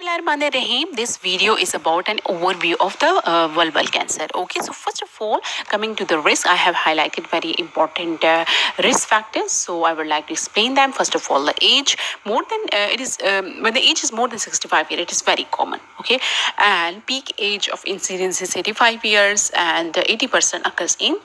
Bismillahirrahmanirrahim. This video is about an overview of the vulval cancer. Okay, so first of all, coming to the risk, I have highlighted very important risk factors. So I would like to explain them. First of all, the age. More than when the age is more than 65 years, it is very common. Okay, and peak age of incidence is 85 years, and 80% occurs in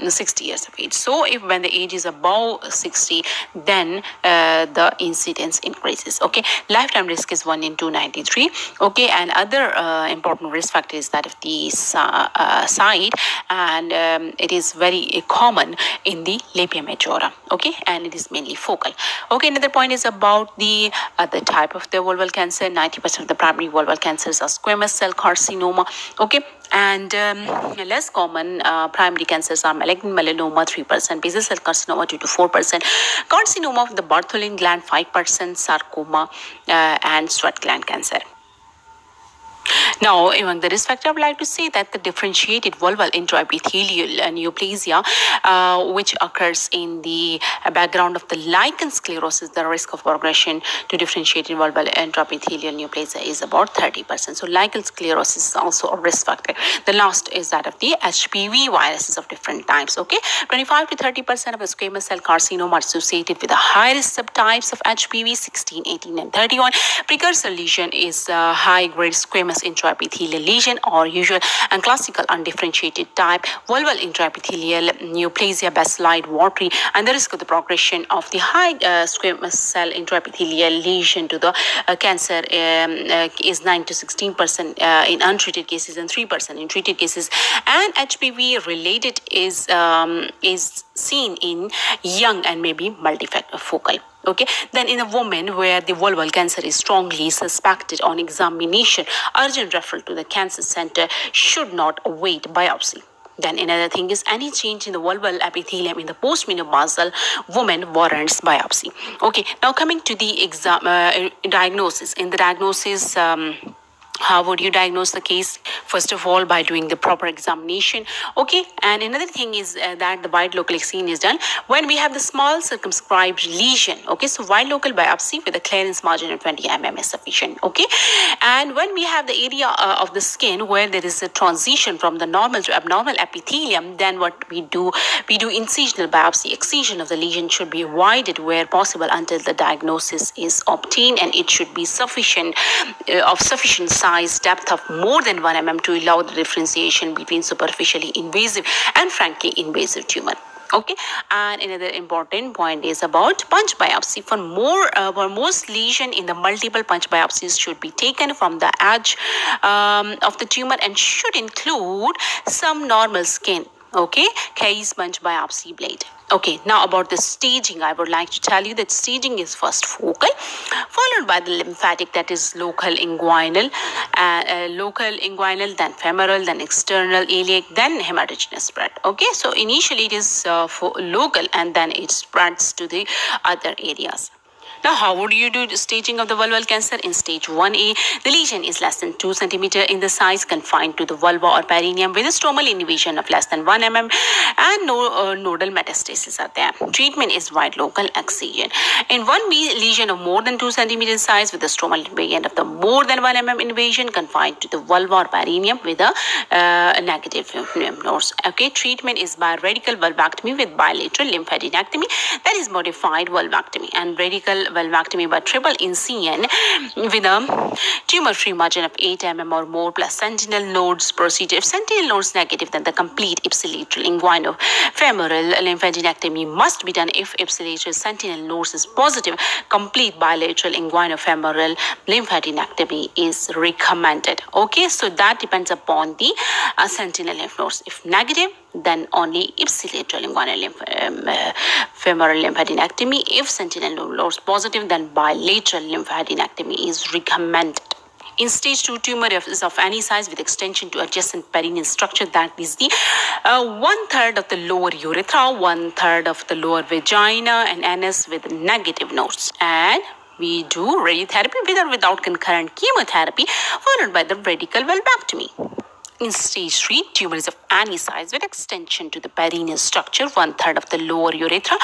60 years of age. So if when the age is above 60, then the incidence increases. Okay, lifetime risk is 1 in 293. Okay, and other important risk factor is that of the side, and it is very common in the labia majora. Okay, and it is mainly focal. Okay, another point is about the type of the vulval cancer. 90% of the primary vulval cancers are squamous cell carcinoma. Okay, and less common primary cancers are malignant melanoma 3%, basal cell carcinoma 2 to 4%, carcinoma of the Bartholin gland 5%, sarcoma and sweat gland cancer. Now, among the risk factors, I would like to say that the differentiated vulval intraepithelial neoplasia, which occurs in the background of the lichen sclerosis, the risk of progression to differentiated vulval intraepithelial neoplasia is about 30%. So, lichen sclerosis is also a risk factor. The last is that of the HPV viruses of different types. Okay, 25 to 30% of the squamous cell carcinoma are associated with the high risk subtypes of HPV 16, 18, and 31. Precursor lesion is high grade squamous intraepithelial lesion or usual and classical undifferentiated type vulval intraepithelial neoplasia bacillide watery, and the risk of the progression of the high squamous cell intraepithelial lesion to the cancer is 9 to 16% in untreated cases and 3% in treated cases, and HPV related is seen in young and maybe multifocal. Okay, then in a woman where the vulval cancer is strongly suspected on examination, urgent referral to the cancer center, should not await biopsy. Then another thing is any change in the vulval epithelium in the postmenopausal woman warrants biopsy. Okay, now coming to the diagnosis. In the diagnosis, how would you diagnose the case? First of all, by doing the proper examination. Okay, and another thing is that the wide local excision is done when we have the small circumscribed lesion. Okay, so wide local biopsy with a clearance margin of 20 mm is sufficient. Okay, and when we have the area of the skin where there is a transition from the normal to abnormal epithelium, then what we do incisional biopsy. Excision of the lesion should be avoided where possible until the diagnosis is obtained, and it should be sufficient size, depth of more than 1 mm to allow the differentiation between superficially invasive and frankly invasive tumor. Okay, and another important point is about punch biopsy. For most lesion in the multiple punch biopsies should be taken from the edge of the tumor and should include some normal skin. Okay, case punch biopsy blade. Okay, now about the staging, I would like to tell you that staging is first focal, followed by the lymphatic, that is local inguinal, then femoral, then external iliac, then hematogenous spread. Okay, so initially it is for local and then it spreads to the other areas. Now, how would you do the staging of the vulval cancer? In stage 1A, the lesion is less than 2 cm in the size, confined to the vulva or perineum with a stromal invasion of less than 1 mm, and no nodal metastasis are there. Treatment is wide local excision. In 1B, lesion of more than 2 cm in size with a stromal invasion of the more than 1 mm invasion, confined to the vulva or perineum with a negative lymph nodes. Okay, treatment is by radical vulvectomy with bilateral lymphadenectomy, that is modified vulvectomy, and radical vulvectomy by triple incision with a tumor-free margin of 8 mm or more plus sentinel nodes procedure. If sentinel nodes negative, then the complete ipsilateral inguinofemoral lymphadenectomy must be done. If ipsilateral sentinel nodes is positive, complete bilateral inguinofemoral lymphadenectomy is recommended. Okay, so that depends upon the sentinel lymph nodes. If negative, then only ipsilateral inguinal femoral lymphadenectomy. If sentinel nodes positive, then bilateral lymphadenectomy is recommended. In stage 2, tumor is of any size with extension to adjacent perineal structure, that is the 1/3 of the lower urethra, 1/3 of the lower vagina and anus with negative nodes. And we do radiotherapy with or without concurrent chemotherapy, followed by the radical vulvectomy. In stage 3, tumor is of any size with extension to the perineal structure, 1/3 of the lower urethra,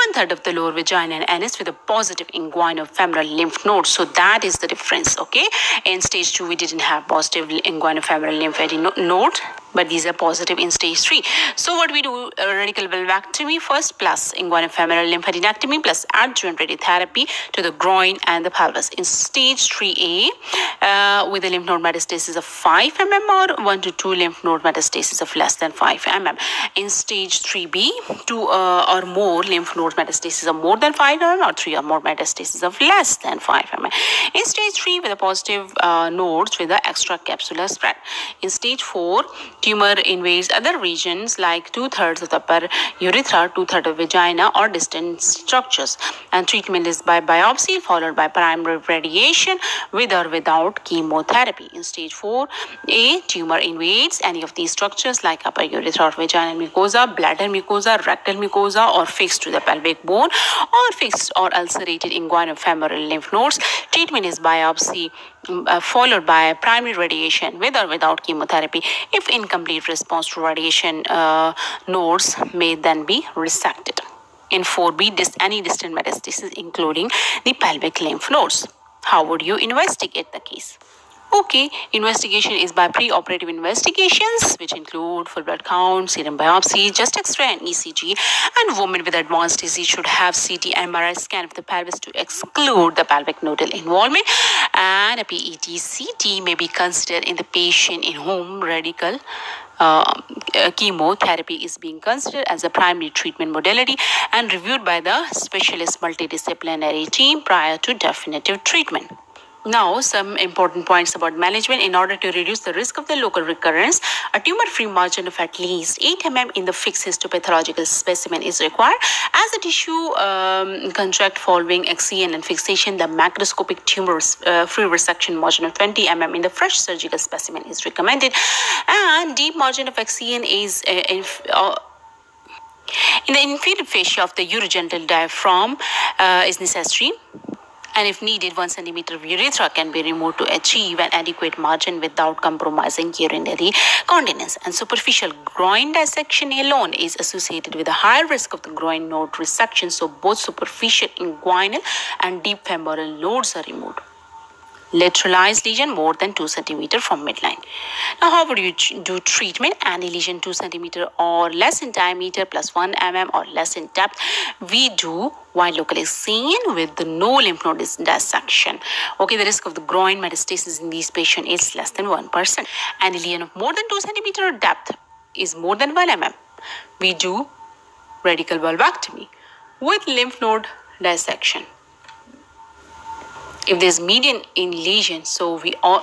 1/3 of the lower vagina and anus with a positive inguinofemoral lymph node. So that is the difference, okay? In stage 2, we didn't have positive inguinofemoral lymph node, but these are positive in stage 3. So what we do, radical vulvectomy first plus inguinofemoral lymphadenectomy plus adjuvant radiotherapy to the groin and the pelvis. In stage 3A, with a lymph node metastasis of 5 mm or 1 to 2 lymph node metastasis of less than 5 mm. In stage 3B, 2 or more lymph node metastasis of more than 5 mm or 3 or more metastasis of less than 5 mm. In stage 3, with a positive nodes with the extracapsular spread. In stage 4, tumor invades other regions like 2/3 of the upper urethra, 2/3 of vagina or distant structures. And treatment is by biopsy followed by primary radiation with or without chemotherapy. In stage 4A, tumor invades any of these structures like upper urethra or vaginal mucosa, bladder mucosa, rectal mucosa, or fixed to the pelvic bone, or fixed or ulcerated inguinofemoral lymph nodes. Treatment is biopsy followed by primary radiation with or without chemotherapy. If incomplete response to radiation, nodes may then be resected. In 4B, any distant metastasis including the pelvic lymph nodes. How would you investigate the case? Okay, investigation is by preoperative investigations, which include full blood count, serum biopsy, chest X-ray, and ECG. And women with advanced disease should have CT and MRI scan of the pelvis to exclude the pelvic nodal involvement. And a PET-CT may be considered in the patient in whom radical chemotherapy is being considered as a primary treatment modality and reviewed by the specialist multidisciplinary team prior to definitive treatment. Now, some important points about management. In order to reduce the risk of the local recurrence, a tumor-free margin of at least 8 mm in the fixed histopathological specimen is required. As the tissue contract following excision and fixation, the macroscopic tumor-free resection margin of 20 mm in the fresh surgical specimen is recommended. And deep margin of excision is in the inferior fascia of the urogenital diaphragm is necessary. And if needed, 1 centimeter of urethra can be removed to achieve an adequate margin without compromising urinary continence. And superficial groin dissection alone is associated with a higher risk of the groin node resection. So both superficial inguinal and deep femoral nodes are removed. Lateralized lesion more than 2 cm from midline. Now, how would you do treatment? Any lesion 2 cm or less in diameter plus 1 mm or less in depth, we do wide localization with the no lymph node dissection. Okay, the risk of the groin metastasis in these patients is less than 1%. Any lesion of more than 2 cm depth is more than 1 mm. We do radical vulvectomy with lymph node dissection. If there's median in lesion, so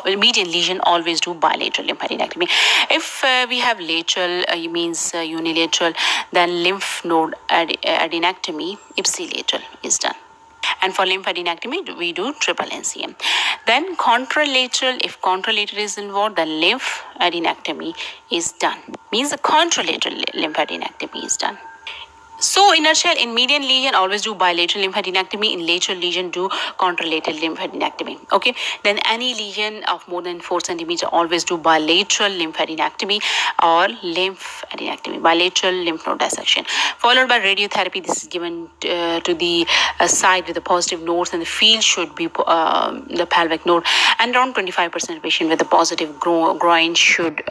median lesion always do bilateral lymphadenectomy. If we have lateral, means unilateral, then lymph node adenectomy, ipsilateral is done. And for lymphadenectomy, we do triple NCM. Then contralateral, if contralateral is involved, the lymphadenectomy is done. Means the contralateral lymphadenectomy is done. So, in a nutshell, in median lesion, always do bilateral lymphadenectomy. In lateral lesion, do contralateral lymphadenectomy. Okay. Then any lesion of more than 4 cm, always do bilateral lymphadenectomy or lymphadenectomy, bilateral lymph node dissection. Followed by radiotherapy. This is given to the side with the positive nodes, and the field should be the pelvic node. And around 25% of patients with a positive groin should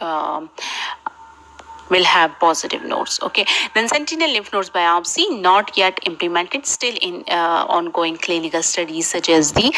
will have positive nodes. Okay, then sentinel lymph nodes biopsy, not yet implemented, still in ongoing clinical studies such as the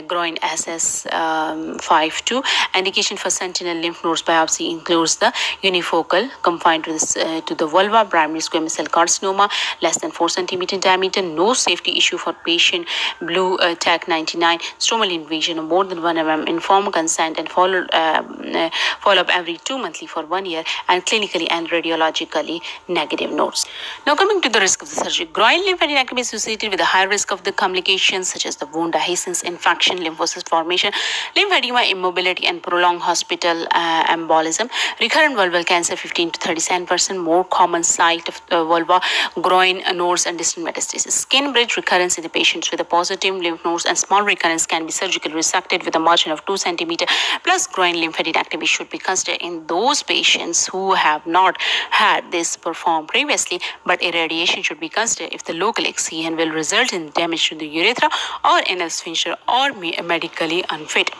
groin SS52. Indication for sentinel lymph nodes biopsy includes the unifocal confined to the vulva, primary squamous cell carcinoma less than 4 cm in diameter, no safety issue for patient, blue TAC 99, stromal invasion of more than 1 mm, informed consent, and follow up every 2 monthly for 1 year, and clinical clinically and radiologically negative nodes. Now coming to the risk of the surgery, groin lymphadenectomy is associated with a high risk of the complications such as the wound adhesions, infection, lymphocyst formation, lymphedema, immobility, and prolonged hospital embolism. Recurrent vulval cancer, 15 to 37% more common site of vulva, groin nodes, and distant metastasis. Skin bridge recurrence in the patients with a positive lymph nodes and small recurrence can be surgically resected with a margin of 2 centimeter. Plus, groin lymphadenectomy should be considered in those patients who have not had this performed previously, but irradiation should be considered if the local excision will result in damage to the urethra or anal sphincter or medically unfit.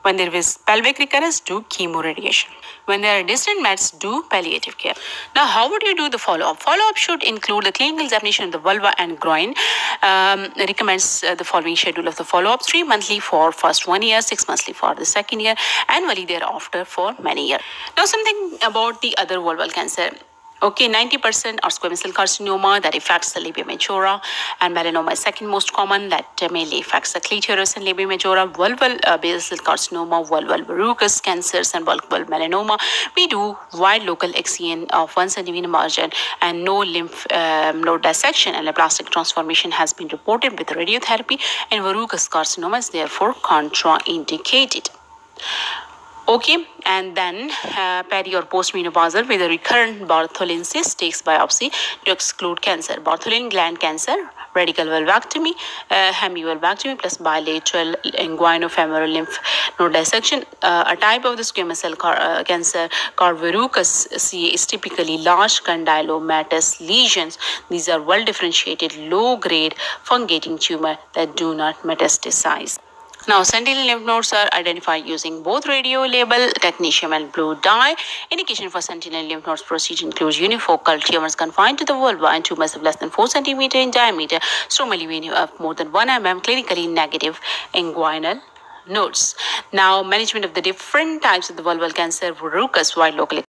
When there is pelvic recurrence, do chemoradiation. When there are distant mets, do palliative care. Now, how would you do the follow-up? Follow-up should include the clinical examination of the vulva and groin. Recommends the following schedule of the follow-up: 3 monthly for first 1 year, 6 monthly for the second year, annually thereafter for many years. Now, something about the other vulval cancer. Okay, 90% are squamous cell carcinoma that affects the labia majora, and melanoma is second most common that mainly affects the clitoris and labia majora. Vulval basal cell carcinoma, vulval verrucous cancers, and vulval melanoma. We do wide local excision of 1 centimeter margin and no lymph node dissection, and a plastic transformation has been reported with radiotherapy, and verrucous carcinoma is therefore contraindicated. Okay, and then peri or postmenopausal with a recurrent Bartholin cyst takes biopsy to exclude cancer. Bartholin gland cancer, radical vulvectomy, hemivalvectomy plus bilateral inguinofemoral lymph node dissection. A type of the squamous cell cancer called verrucous CA is typically large condylomatous lesions. These are well differentiated, low-grade fungating tumor that do not metastasize. Now, sentinel lymph nodes are identified using both radio label, technetium, and blue dye. Indication for sentinel lymph nodes procedure includes unifocal tumors confined to the vulva and tumors of less than 4 centimeter in diameter, stromal of more than 1 mm, clinically negative inguinal nodes. Now, management of the different types of the vulval cancer, verrucous, wide local